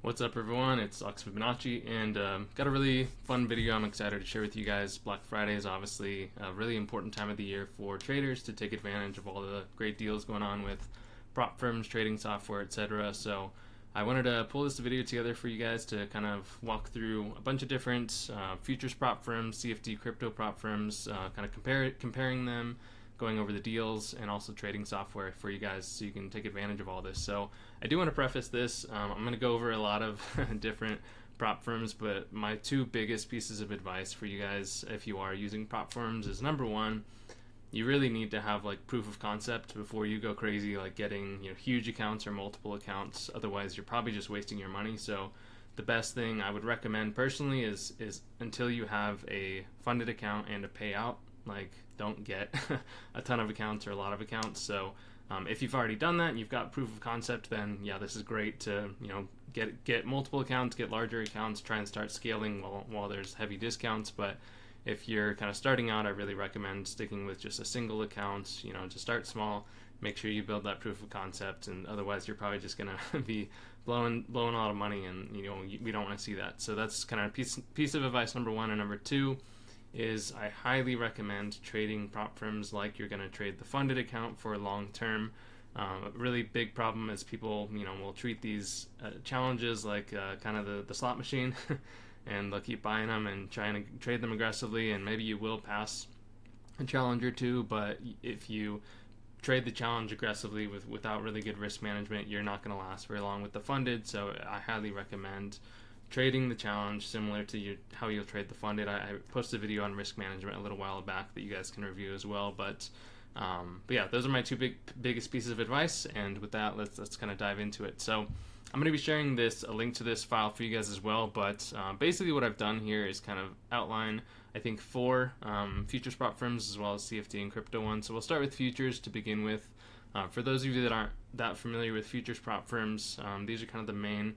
What's up, everyone? It's Alex Fibonacci, and got a really fun video I'm excited to share with you guys. Black Friday is obviously a really important time of the year for traders to take advantage of all the great deals going on with prop firms, trading software, etc. So I wanted to pull this video together for you guys to kind of walk through a bunch of different futures prop firms, CFD crypto prop firms, kind of comparing them, going over the deals, and also trading software for you guys so you can take advantage of all this. So I do want to preface this. I'm going to go over a lot of different prop firms, but my two biggest pieces of advice for you guys if you are using prop firms is number one, you really need to have like proof of concept before you go crazy like getting huge accounts or multiple accounts. Otherwise you're probably just wasting your money. So the best thing I would recommend personally is until you have a funded account and a payout, like don't get a ton of accounts or a lot of accounts. So if you've already done that and you've got proof of concept, then yeah, this is great to get multiple accounts, get larger accounts, try and start scaling while there's heavy discounts. But if you're kind of starting out, I really recommend sticking with just a single account. To start small, make sure you build that proof of concept, and otherwise you're probably just gonna be blowing a lot of money, and we don't want to see that. So that's kind of piece of advice number one. And number two is I highly recommend trading prop firms like you're going to trade the funded account for long term. A really big problem is people, will treat these challenges like kind of the slot machine, and they'll keep buying them and trying to trade them aggressively, and maybe you will pass a challenge or two, but if you trade the challenge aggressively without really good risk management, you're not going to last very long with the funded. So I highly recommend trading the challenge similar to how you'll trade the funded. I posted a video on risk management a little while back that you guys can review as well. But yeah, those are my two biggest pieces of advice. And with that, let's kind of dive into it. So I'm going to be sharing a link to this file for you guys as well. But basically, what I've done here is kind of outline, I think, four futures prop firms as well as CFD and crypto ones. So we'll start with futures to begin with. For those of you that aren't that familiar with futures prop firms, these are kind of the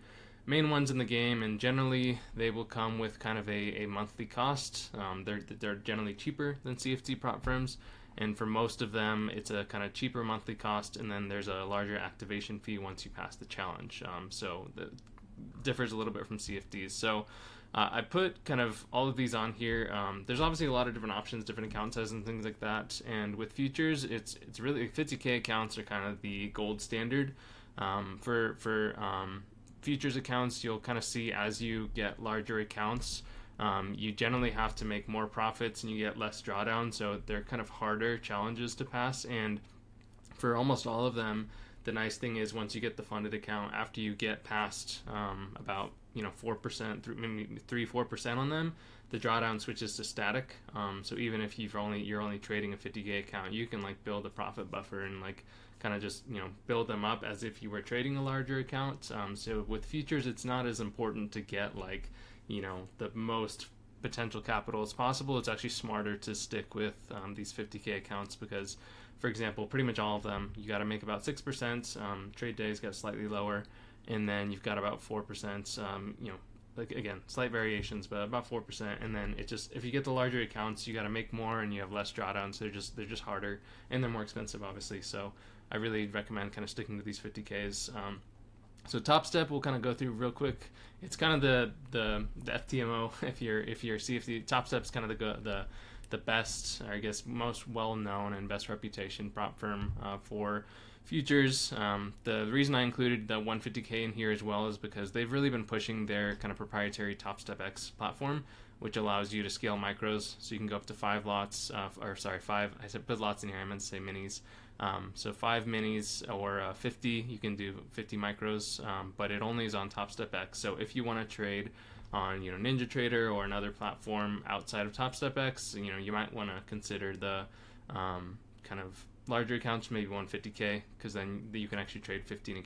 main ones in the game, and generally they will come with kind of a monthly cost. They're generally cheaper than CFD prop firms, and for most of them it's a kind of cheaper monthly cost, and then there's a larger activation fee once you pass the challenge. So that differs a little bit from CFDs. So I put kind of all of these on here. There's obviously a lot of different options, different account sizes and things like that, and with futures it's really 50k accounts are kind of the gold standard. For futures accounts, you'll kind of see as you get larger accounts, you generally have to make more profits and you get less drawdown, so they're kind of harder challenges to pass. And for almost all of them, the nice thing is once you get the funded account, after you get past about 4%, maybe 3-4% on them, the drawdown switches to static. So even if you're only trading a 50k account, you can like build a profit buffer and like kind of just build them up as if you were trading a larger account. So with futures, it's not as important to get like the most potential capital as possible. It's actually smarter to stick with these 50k accounts because, for example, pretty much all of them you got to make about 6%. Trade days got slightly lower, and then you've got about 4%. Like again, slight variations, but about 4%. And then it just, if you get the larger accounts, you got to make more and you have less drawdowns. So they're just harder and they're more expensive, obviously. So I really recommend kind of sticking to these 50ks. So Top Step we'll kind of go through real quick. It's kind of the FTMO if you're CFD. Top Step's kind of the best, or I guess most well known and best reputation prop firm for futures. The reason I included the 150k in here as well is because they've really been pushing their kind of proprietary Top Step X platform, which allows you to scale micros. So you can go up to 5 lots, five. I said put lots in here. I meant to say minis. So 5 minis or 50, you can do 50 micros, but it only is on Top Step X. So if you want to trade on NinjaTrader or another platform outside of Top Step X, you might want to consider the kind of larger accounts, maybe 150k, because then you can actually trade 15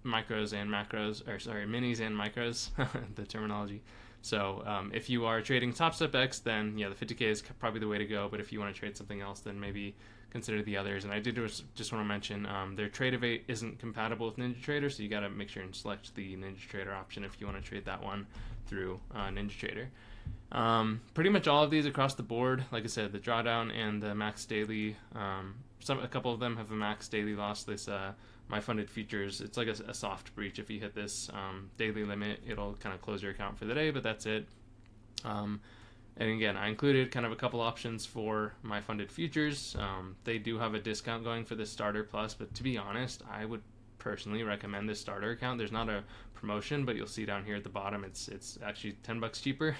micros and macros, or sorry, minis and micros, the terminology. So if you are trading Top Step X, then yeah, the 50k is probably the way to go. But if you want to trade something else, then maybe consider the others. And I did just want to mention their Tradevate isn't compatible with NinjaTrader, so you got to make sure and select the NinjaTrader option if you want to trade that one through NinjaTrader. Pretty much all of these across the board, like I said, the drawdown and the max daily, a couple of them have a max daily loss. This my funded futures, it's like a soft breach. If you hit this daily limit, it'll kind of close your account for the day, but that's it. And again, I included kind of a couple options for my funded futures. They do have a discount going for the starter plus, but to be honest, I would personally recommend this starter account. There's not a promotion, but you'll see down here at the bottom, it's actually $10 cheaper,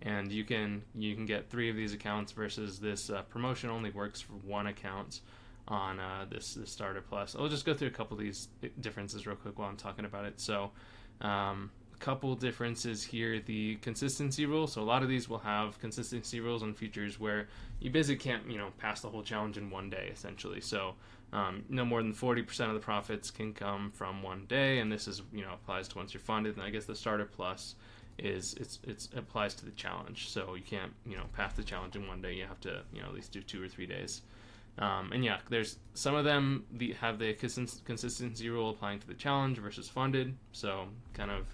and you can get 3 of these accounts versus this promotion only works for 1 account on this starter plus. I'll just go through a couple of these differences real quick while I'm talking about it. So couple differences here. The consistency rule, so a lot of these will have consistency rules on futures where you basically can't pass the whole challenge in one day essentially. So no more than 40% of the profits can come from one day, and this is applies to once you're funded. And I guess the starter plus is it applies to the challenge, so you can't pass the challenge in one day. You have to at least do 2 or 3 days. And yeah, there's some of them have the consistency rule applying to the challenge versus funded, so kind of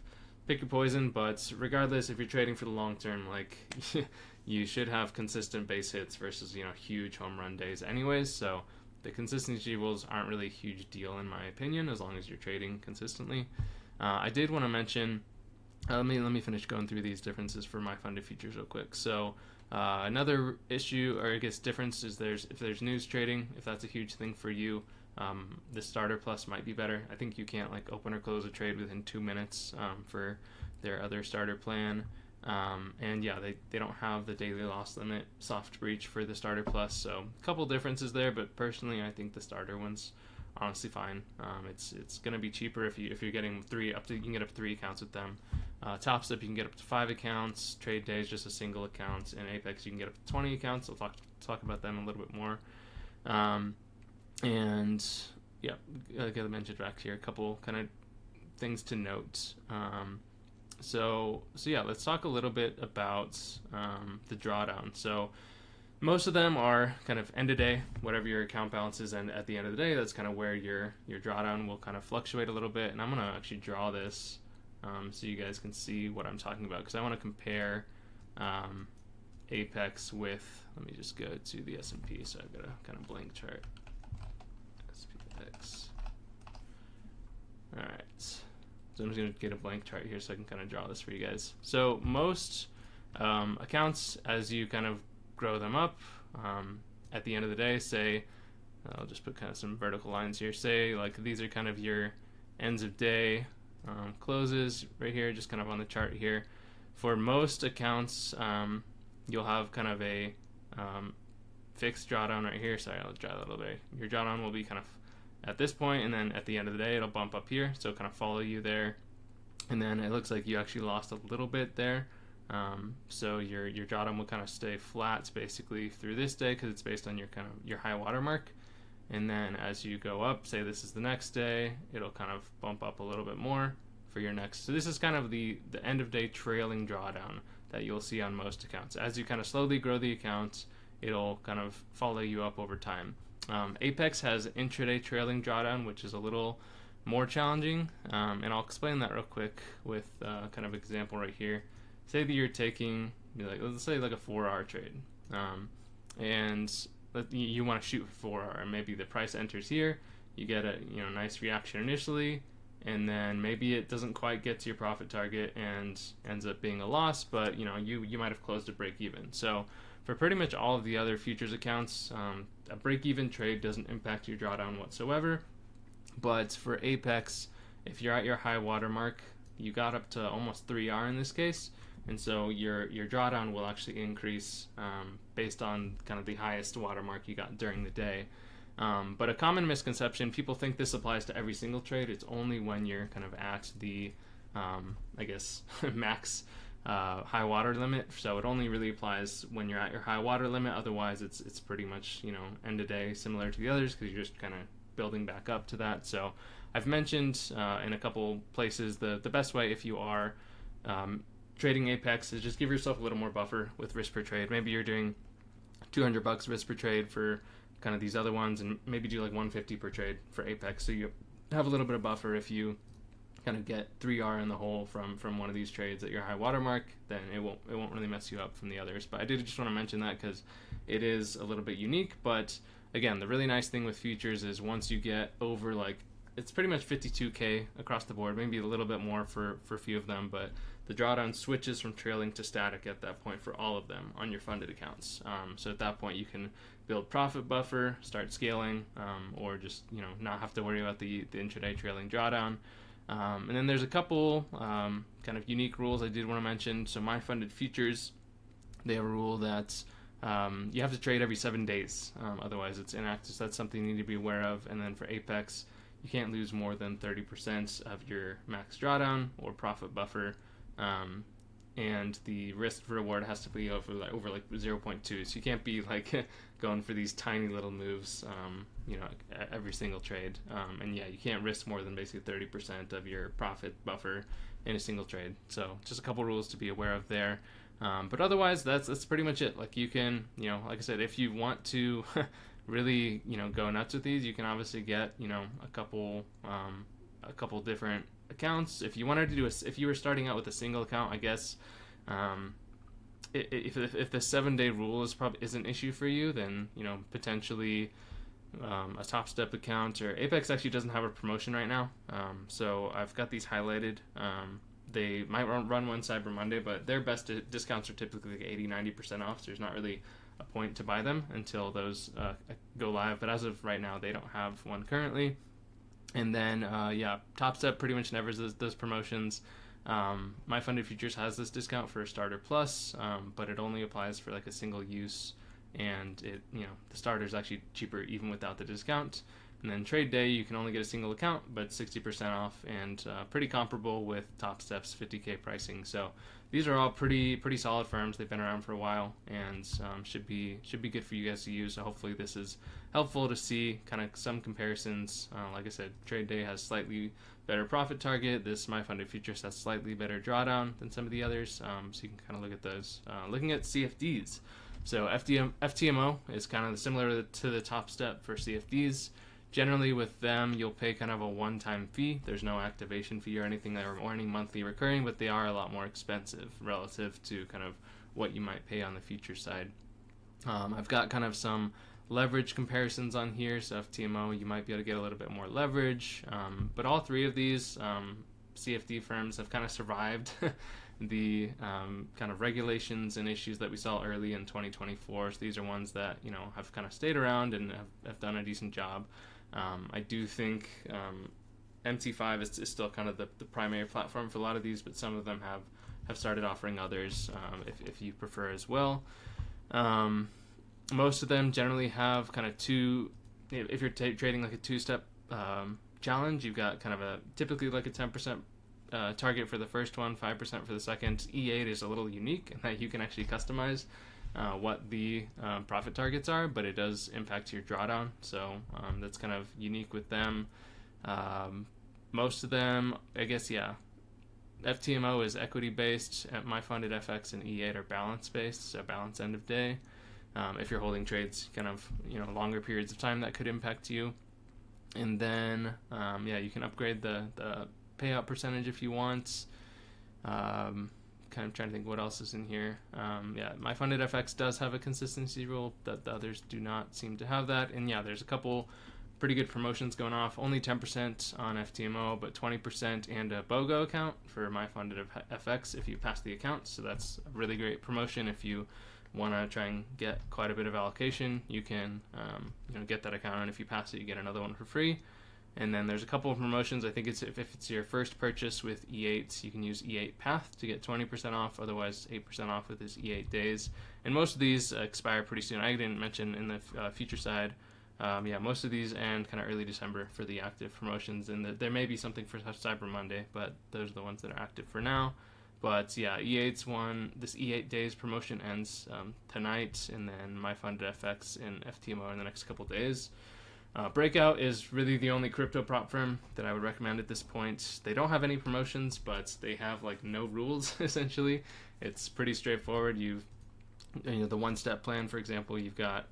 pick your poison. But regardless, if you're trading for the long term, like you should have consistent base hits versus huge home run days anyways. So the consistency rules aren't really a huge deal in my opinion, as long as you're trading consistently. I did want to mention, let me finish going through these differences for my funded futures real quick. So another issue, or I guess difference, is if there's news trading, if that's a huge thing for you, the starter plus might be better. I think you can't like open or close a trade within 2 minutes for their other starter plan. And yeah, they don't have the daily loss limit soft breach for the starter plus, so a couple differences there, but personally I think the starter one's honestly fine. It's going to be cheaper if you're getting you can get up to 3 accounts with them. Top Step you can get up to 5 accounts. Trade Days just a single account, and Apex you can get up to 20 accounts. I'll talk about them a little bit more. And yeah, like I mentioned back here, a couple kind of things to note. So yeah, let's talk a little bit about the drawdown. So most of them are kind of end of day, whatever your account balance is, and at the end of the day, that's kind of where your drawdown will kind of fluctuate a little bit. And I'm gonna actually draw this so you guys can see what I'm talking about, because I want to compare Apex with. Let me just go to the S&P. So I've got a kind of blank chart. SPX. All right. So I'm just going to get a blank chart here so I can kind of draw this for you guys. So most accounts, as you kind of grow them up, at the end of the day, say, I'll just put kind of some vertical lines here. Say like these are kind of your ends of day closes right here, just kind of on the chart here. For most accounts, you'll have kind of a fixed drawdown right here. Sorry, I'll draw that a little bit. Your drawdown will be kind of at this point, and then at the end of the day it'll bump up here, so kind of follow you there. And then it looks like you actually lost a little bit there, so your drawdown will kind of stay flat basically through this day, because it's based on your high water mark. And then as you go up, say this is the next day, it'll kind of bump up a little bit more for your next. So this is kind of the end of day trailing drawdown that you'll see on most accounts. As you kind of slowly grow the account, it'll kind of follow you up over time. Apex has intraday trailing drawdown, which is a little more challenging, and I'll explain that real quick with kind of example right here. Say that you're taking, let's say like a 4-hour trade, and you want to shoot for 4 hour, and maybe the price enters here, you get a nice reaction initially, and then maybe it doesn't quite get to your profit target and ends up being a loss, but you might have closed a break even. So for pretty much all of the other futures accounts, a break-even trade doesn't impact your drawdown whatsoever. But for Apex, if you're at your high water mark, you got up to almost 3R in this case, and so your drawdown will actually increase based on kind of the highest watermark you got during the day. But a common misconception, people think this applies to every single trade. It's only when you're kind of at the, I guess, max high water limit. So it only really applies when you're at your high water limit. Otherwise, it's pretty much end of day, similar to the others, because you're just kind of building back up to that. So I've mentioned in a couple places the best way if you are trading Apex is just give yourself a little more buffer with risk per trade. Maybe you're doing $200 risk per trade for kind of these other ones, and maybe do like $150 per trade for Apex. So you have a little bit of buffer. If you kind of get 3R in the hole from one of these trades at your high watermark, then it won't really mess you up from the others. But I did just want to mention that because it is a little bit unique. But again, the really nice thing with futures is once you get over like it's pretty much 52K across the board, maybe a little bit more for a few of them, but the drawdown switches from trailing to static at that point for all of them on your funded accounts. So at that point, you can build profit buffer, start scaling, or just not have to worry about the intraday trailing drawdown. And then there's a couple kind of unique rules I did want to mention. So my funded futures, they have a rule that you have to trade every 7 days, otherwise it's inactive. So that's something you need to be aware of. And then for Apex, you can't lose more than 30% of your max drawdown or profit buffer, and the risk to reward has to be over like 0.2. So you can't be like going for these tiny little moves, every single trade. And yeah, you can't risk more than basically 30% of your profit buffer in a single trade. So just a couple rules to be aware of there. But otherwise, that's pretty much it. Like you can, like I said, if you want to really, go nuts with these, you can obviously get, a couple different accounts. If you wanted to do if you were starting out with a single account, I guess, if the 7-day rule is an issue for you, then, potentially, a Top Step account, or Apex actually doesn't have a promotion right now. So I've got these highlighted. They might run one Cyber Monday, but their best discounts are typically like 80-90% off, so there's not really a point to buy them until those go live. But as of right now, they don't have one currently. And then, Top Step pretty much never does those promotions. My Funded Futures has this discount for Starter Plus, but it only applies for like a single use, and the starter is actually cheaper even without the discount. And then Trade Day, you can only get a single account, but 60% off, and pretty comparable with Top Step's 50K pricing. So these are all pretty solid firms. They've been around for a while, and should be good for you guys to use. So hopefully this is helpful to see kind of some comparisons. Like I said, Trade Day has slightly better profit target. This My Funded Futures has slightly better drawdown than some of the others. So you can kind of look at those. Looking at CFDs. So FTMO is kind of similar to the Top Step for CFDs. Generally with them, you'll pay kind of a one-time fee. There's no activation fee or anything or any monthly recurring, but they are a lot more expensive relative to kind of what you might pay on the future side. I've got kind of some leverage comparisons on here. So FTMO, you might be able to get a little bit more leverage. But all three of these CFD firms have kind of survived the kind of regulations and issues that we saw early in 2024. So these are ones that, have kind of stayed around and have done a decent job. I do think MT5 is still kind of the primary platform for a lot of these, but some of them have started offering others if you prefer as well. Most of them generally have kind of if you're trading like a two-step challenge, you've got kind of typically like a 10% target for the first one, 5% for the second. E8 is a little unique in that you can actually customize what the profit targets are, but it does impact your drawdown. So that's kind of unique with them. Most of them, I guess, FTMO is equity based. My Funded FX and E8 are balance based, so balance end of day. If you're holding trades kind of longer periods of time, that could impact you. And then you can upgrade the payout percentage if you want. Kind of trying to think what else is in here. My Funded FX does have a consistency rule that the others do not seem to have that. And there's a couple pretty good promotions going off. Only 10% on FTMO, but 20% and a BOGO account for My Funded FX if you pass the account. So that's a really great promotion. If you want to try and get quite a bit of allocation, you can get that account, and if you pass it, you get another one for free. And then there's a couple of promotions. I think if it's your first purchase with E8s, you can use E8 Path to get 20% off. Otherwise, 8% off with this E8 Days. And most of these expire pretty soon. I didn't mention in the future side. Most of these end kind of early December for the active promotions. And there may be something for Cyber Monday, but those are the ones that are active for now. But E8's one. This E8 Days promotion ends tonight, and then My Funded FX and FTMO in the next couple days. Breakout is really the only crypto prop firm that I would recommend at this point. They don't have any promotions, but they have like no rules essentially. It's pretty straightforward. The one-step plan, for example, you've got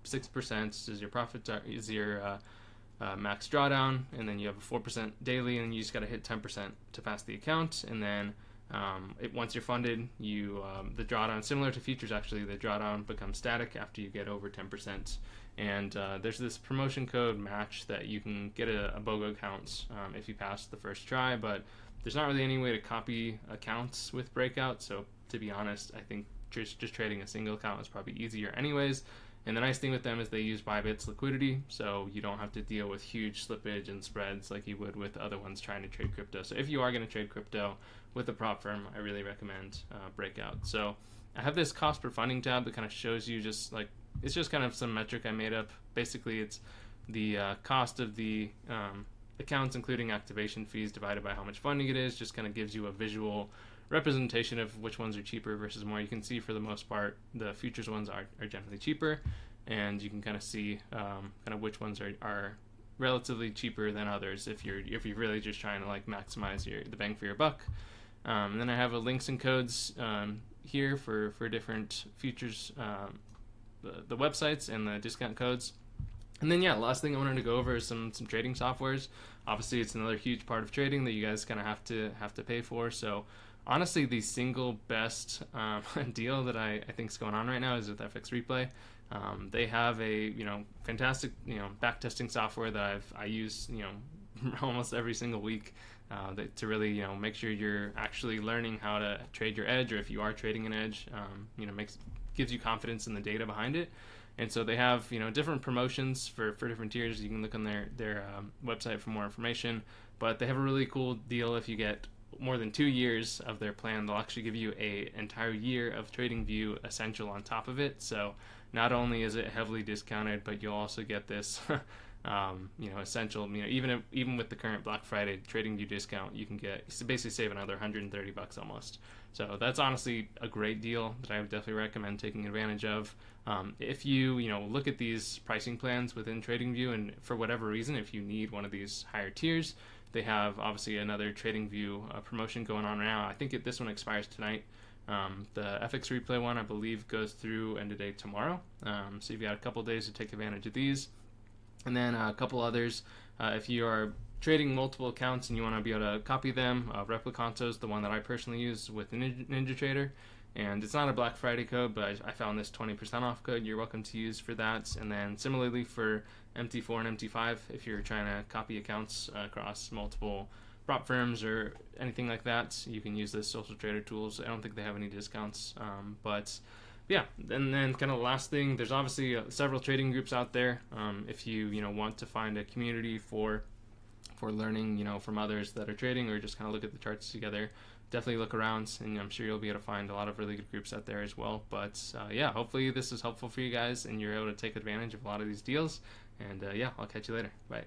6% is your profit is your max drawdown, and then you have a 4% daily, and you just got to hit 10% to pass the account, and then once you're funded, the drawdown, similar to futures actually, the drawdown becomes static after you get over 10%, And there's this promotion code match that you can get a BOGO account if you pass the first try, but there's not really any way to copy accounts with Breakout. So to be honest, I think just trading a single account is probably easier anyways. And the nice thing with them is they use Bybit's liquidity, so you don't have to deal with huge slippage and spreads like you would with other ones trying to trade crypto. So if you are going to trade crypto with a prop firm, I really recommend Breakout. So I have this cost per funding tab that kind of shows you just like, it's just kind of some metric I made up. Basically, it's the cost of the accounts, including activation fees, divided by how much funding it is. Just kind of gives you a visual representation of which ones are cheaper versus more. You can see for the most part the futures ones are generally cheaper, and you can kind of see kind of which ones are relatively cheaper than others if you're really just trying to like maximize the bang for your buck. And then I have links and codes here for different futures, the websites and the discount codes. And then last thing I wanted to go over is some trading softwares. Obviously, it's another huge part of trading that you guys kind of have to pay for. So honestly, the single best deal that I think is going on right now is with FX Replay. They have a fantastic backtesting software that I use almost every single week to really make sure you're actually learning how to trade your edge, or if you are trading an edge, gives you confidence in the data behind it. And so they have different promotions for different tiers. You can look on their website for more information. But they have a really cool deal if you get more than 2 years of their plan. They'll actually give you an entire year of TradingView Essential on top of it. So not only is it heavily discounted, but you'll also get this essential. Even with the current Black Friday TradingView discount, you can basically save another $130 almost. So that's honestly a great deal that I would definitely recommend taking advantage of. If you look at these pricing plans within TradingView, and for whatever reason, if you need one of these higher tiers, they have obviously another TradingView promotion going on now. I think this one expires tonight. The FX Replay one, I believe, goes through end of day tomorrow. So you've got a couple days to take advantage of these. And then a couple others, if you are trading multiple accounts and you want to be able to copy them, Replicanto is the one that I personally use with NinjaTrader. And it's not a Black Friday code, but I found this 20% off code you're welcome to use for that. And then similarly for MT4 and MT5, if you're trying to copy accounts across multiple prop firms or anything like that, you can use the Social Trader tools. I don't think they have any discounts, but yeah. And then kind of last thing, there's obviously several trading groups out there. If you want to find a community for learning from others that are trading, or just kind of look at the charts together, definitely look around, and I'm sure you'll be able to find a lot of really good groups out there as well. But hopefully this is helpful for you guys and you're able to take advantage of a lot of these deals. And I'll catch you later. Bye.